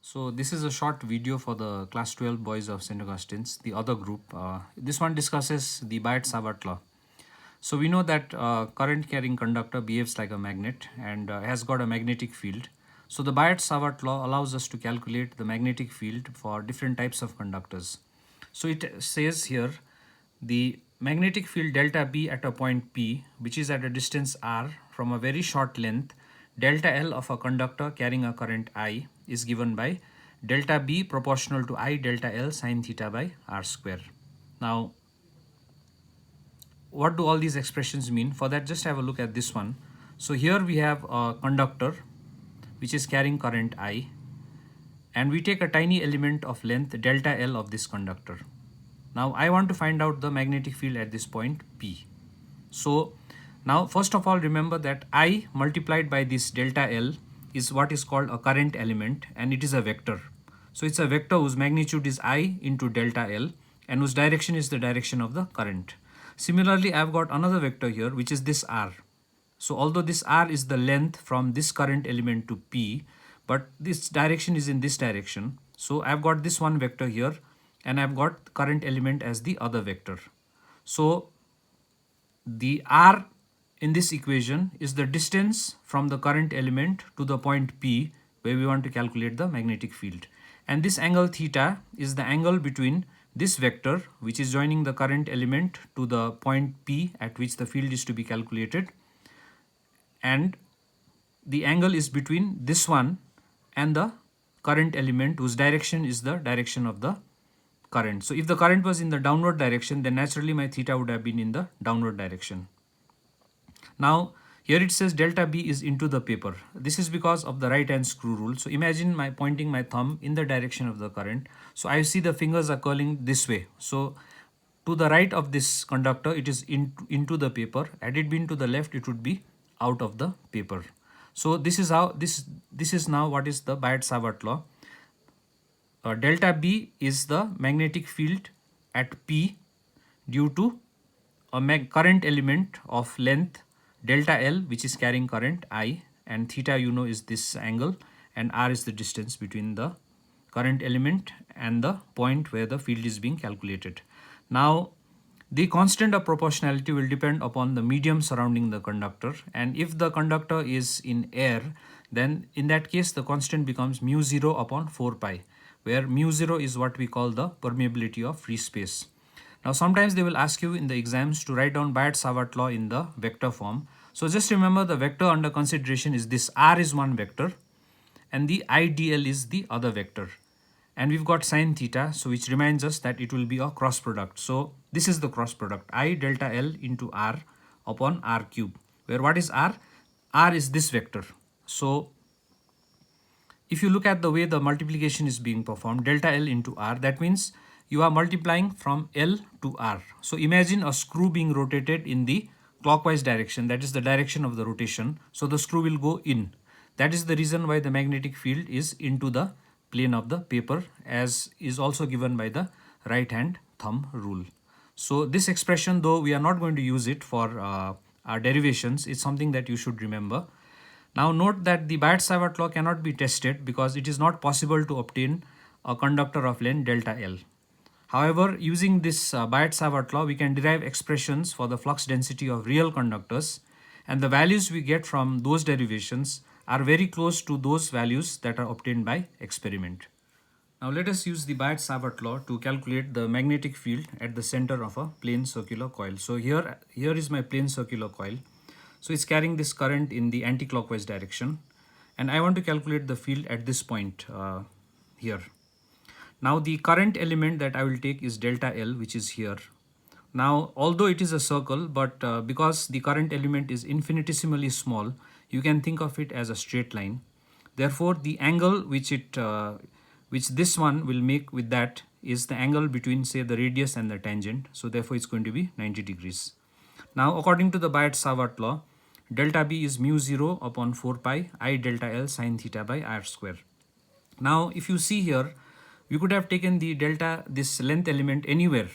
So this is a short video for the class 12 boys of St. Augustine's, the other group. This one discusses the Biot-Savart law. So we know that current carrying conductor behaves like a magnet and has got a magnetic field. So the Biot-Savart law allows us to calculate the magnetic field for different types of conductors. So it says here the magnetic field delta B at a point P, which is at a distance r from a very short length, delta L of a conductor carrying a current I, is given by delta B proportional to I delta L sine theta by r square. Now, what do all these expressions mean? For that, just have a look at this one. So here we have a conductor which is carrying current I, and we take a tiny element of length delta L of this conductor. Now I want to find out the magnetic field at this point P. So now first of all, remember that I multiplied by this delta L is what is called a current element, and it is a vector. So it's a vector whose magnitude is I into delta L and whose direction is the direction of the current. Similarly, I've got another vector here which is this R. So although this R is the length from this current element to P, but this direction is in this direction. So I've got this one vector here and I've got current element as the other vector. So the R in this equation is the distance from the current element to the point P where we want to calculate the magnetic field. And this angle theta is the angle between this vector which is joining the current element to the point P at which the field is to be calculated, and the angle is between this one and the current element whose direction is the direction of the current. So if the current was in the downward direction, then naturally my theta would have been in the downward direction. Now here it says delta B is into the paper. This is because of the right hand screw rule. So imagine my pointing my thumb in the direction of the current. So I see the fingers are curling this way. So to the right of this conductor, it is into the paper. Had it been to the left, it would be out of the paper. So this is how this is now what is the Biot-Savart law. Delta B is the magnetic field at P due to a current element of length delta L which is carrying current I, and theta you know is this angle, and r is the distance between the current element and the point where the field is being calculated. Now the constant of proportionality will depend upon the medium surrounding the conductor, and if the conductor is in air, then in that case the constant becomes mu 0 upon 4 pi, where mu 0 is what we call the permeability of free space. Now sometimes they will ask you in the exams to write down Biot-Savart law in the vector form. So just remember the vector under consideration is this r is one vector and the IDL is the other vector. And we've got sine theta, so which reminds us that it will be a cross product. So this is the cross product, I delta L into r upon r cube, where what is r? R is this vector. So if you look at the way the multiplication is being performed, delta L into r, that means you are multiplying from L to R. So imagine a screw being rotated in the clockwise direction, that is the direction of the rotation. So the screw will go in. That is the reason why the magnetic field is into the plane of the paper, as is also given by the right hand thumb rule. So this expression, though we are not going to use it for our derivations, is something that you should remember. Now note that the Biot-Savart law cannot be tested because it is not possible to obtain a conductor of length delta L. However, using this Biot-Savart law, we can derive expressions for the flux density of real conductors, and the values we get from those derivations are very close to those values that are obtained by experiment. Now let us use the Biot-Savart law to calculate the magnetic field at the center of a plane circular coil. So here is my plane circular coil. So it's carrying this current in the anti-clockwise direction, and I want to calculate the field at this point here. Now the current element that I will take is delta L, which is here. Now although it is a circle, but because the current element is infinitesimally small, you can think of it as a straight line. Therefore the angle which this one will make with that is the angle between, say, the radius and the tangent. So therefore it's going to be 90 degrees. Now according to the Biot-Savart law, delta B is mu 0 upon 4 pi I delta L sine theta by r square. Now if you see here, you could have taken the this length element anywhere,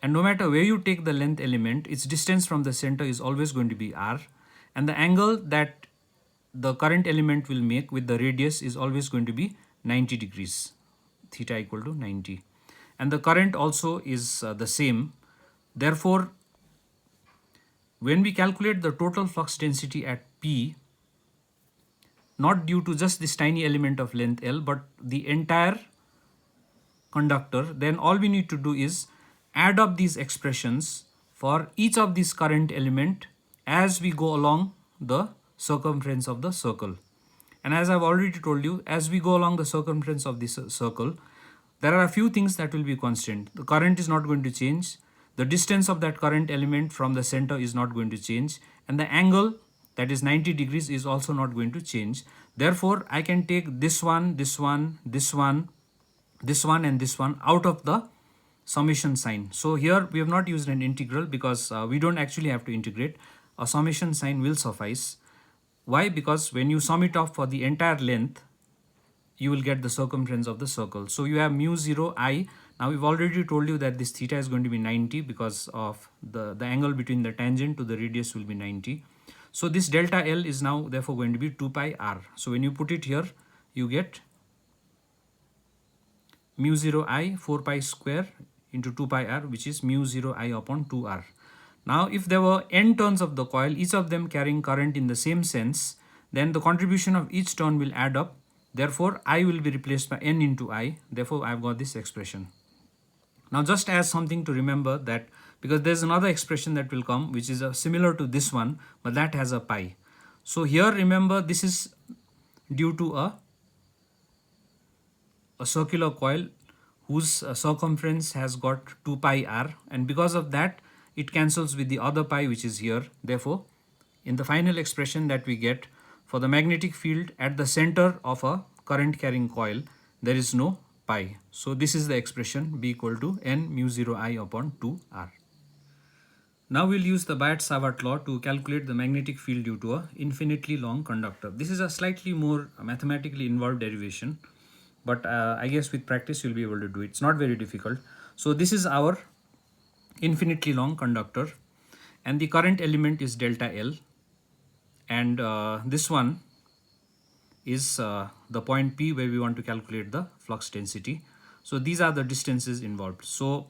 and no matter where you take the length element, its distance from the center is always going to be r, and the angle that the current element will make with the radius is always going to be 90 degrees, theta equal to 90. And the current also is the same. Therefore, when we calculate the total flux density at P, not due to just this tiny element of length L, but the entire conductor, then all we need to do is add up these expressions for each of these current element as we go along the circumference of the circle. And as I've already told you, as we go along the circumference of this circle, there are a few things that will be constant. The current is not going to change. The distance of that current element from the center is not going to change. And the angle, that is 90 degrees, is also not going to change. Therefore, I can take this one, this one, this one, this one and this one out of the summation sign. So here we have not used an integral because we don't actually have to integrate. A summation sign will suffice. Why? Because when you sum it off for the entire length, you will get the circumference of the circle. So you have mu 0 I. Now we've already told you that this theta is going to be 90 because of the angle between the tangent to the radius will be 90. So this delta L is now therefore going to be 2 pi r. So when you put it here, you get mu 0 I 4 pi square into 2 pi r, which is mu 0 I upon 2 r. Now if there were n turns of the coil, each of them carrying current in the same sense, then the contribution of each turn will add up. Therefore, I will be replaced by n into I. Therefore, I've got this expression. Now just as something to remember that, because there's another expression that will come which is similar to this one, but that has a pi. So here remember, this is due to a circular coil whose circumference has got 2 pi r, and because of that it cancels with the other pi which is here. Therefore, in the final expression that we get for the magnetic field at the center of a current carrying coil, there is no pi. So this is the expression B equal to n mu 0 I upon 2 r. Now we'll use the Biot-Savart law to calculate the magnetic field due to a infinitely long conductor. This is a slightly more mathematically involved derivation, but I guess with practice you'll be able to do it. It's not very difficult. So this is our infinitely long conductor and the current element is delta L, and this one is the point P where we want to calculate the flux density. So these are the distances involved. So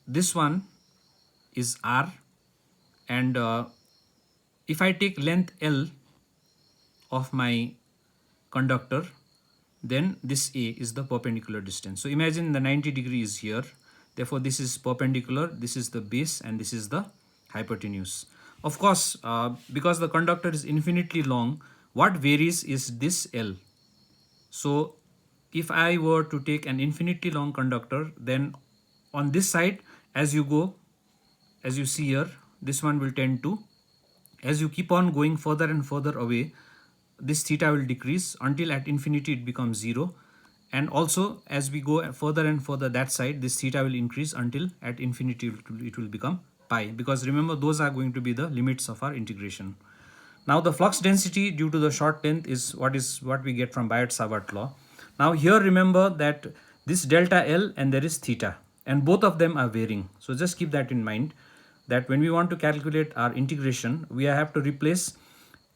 this one is R, and if I take length L of my conductor, then this A is the perpendicular distance. So imagine the 90 degrees here. Therefore, this is perpendicular, this is the base, and this is the hypotenuse. Of course, because the conductor is infinitely long, what varies is this L. So if I were to take an infinitely long conductor, then on this side, as you go, as you see here, this one will tend to, as you keep on going further and further away, this theta will decrease until at infinity it becomes 0. And also as we go further and further that side, this theta will increase until at infinity it will become pi, because remember those are going to be the limits of our integration. Now the flux density due to the short length is what we get from Biot-Savart law. Now here remember that this delta L and there is theta, and both of them are varying. So just keep that in mind, that when we want to calculate our integration, we have to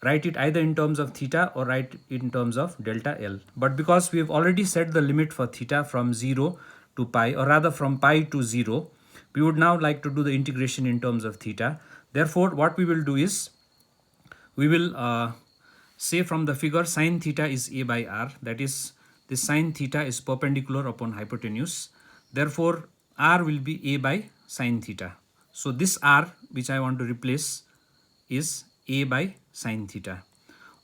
write it either in terms of theta or write it in terms of delta L. But because we have already set the limit for theta from 0 to pi, or rather from pi to 0, we would now like to do the integration in terms of theta. Therefore, what we will do is, we will say from the figure sine theta is A by R, that is, this sine theta is perpendicular upon hypotenuse. Therefore, R will be A by sine theta. So this R which I want to replace is A by sine theta.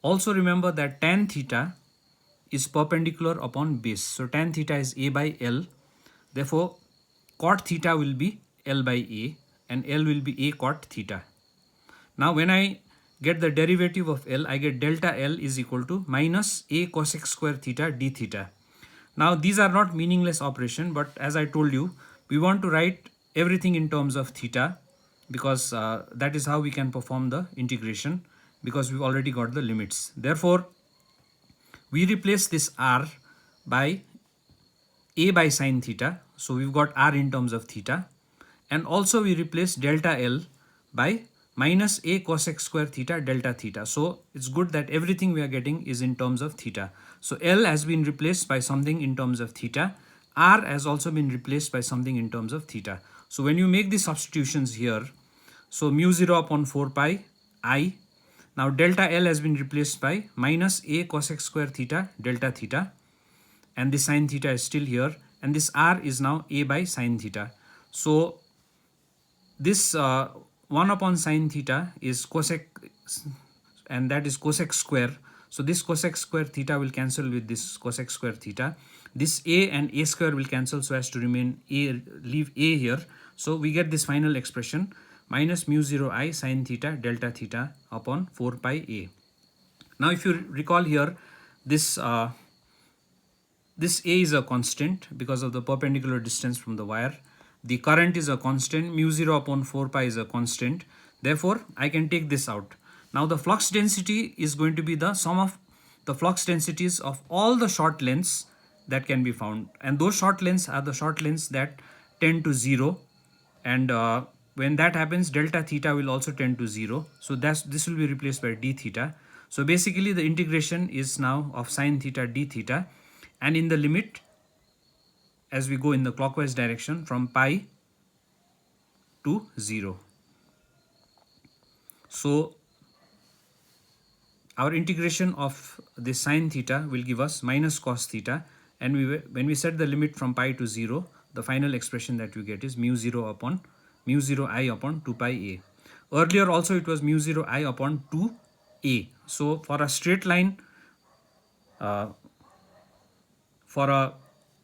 Also remember that tan theta is perpendicular upon base. So tan theta is A by L. Therefore, cot theta will be L by A, and L will be A cot theta. Now when I get the derivative of L, I get delta L is equal to minus A cosec square theta d theta. Now these are not meaningless operation, but as I told you, we want to write everything in terms of theta, because that is how we can perform the integration, because we've already got the limits. Therefore, we replace this R by A by sine theta. So we've got R in terms of theta, and also we replace delta L by minus a cosec square theta delta theta. So it's good that everything we are getting is in terms of theta. So L has been replaced by something in terms of theta. R has also been replaced by something in terms of theta. So when you make the substitutions here, so mu 0 upon 4 pi I. Now delta L has been replaced by minus a cosec square theta delta theta, and this sine theta is still here, and this R is now a by sine theta. So this 1 upon sine theta is cosec, and that is cosec square. So this cosec square theta will cancel with this cosec square theta. This a and a square will cancel so as to remain a, leave a here. So we get this final expression minus mu 0 I sine theta delta theta upon 4 pi a. Now if you recall here, this this a is a constant because of the perpendicular distance from the wire. The current is a constant, mu 0 upon 4 pi is a constant. Therefore, I can take this out. Now the flux density is going to be the sum of the flux densities of all the short lengths that can be found. And those short lengths are the short lengths that tend to 0. And when that happens, delta theta will also tend to 0. So this will be replaced by d theta. So basically the integration is now of sine theta d theta. And in the limit, as we go in the clockwise direction from pi to 0. So our integration of this sine theta will give us minus cos theta, and when we set the limit from pi to 0, the final expression that you get is mu 0 I upon 2 pi a. Earlier also it was mu 0 I upon 2 a. So for a straight line, for a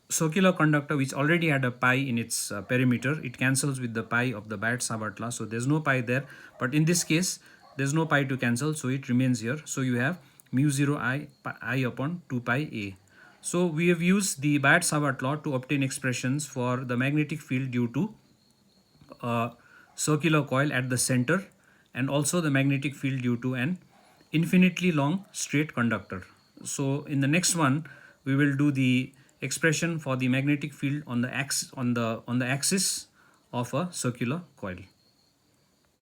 circular conductor which already had a pi in its perimeter, it cancels with the pi of the Biot-Savart law. So there's no pi there, but in this case there's no pi to cancel, so it remains here. So you have mu 0 I upon 2 pi a. So we have used the Biot-Savart law to obtain expressions for the magnetic field due to a circular coil at the center, and also the magnetic field due to an infinitely long straight conductor. So in the next one we will do the expression for the magnetic field on the axis of a circular coil.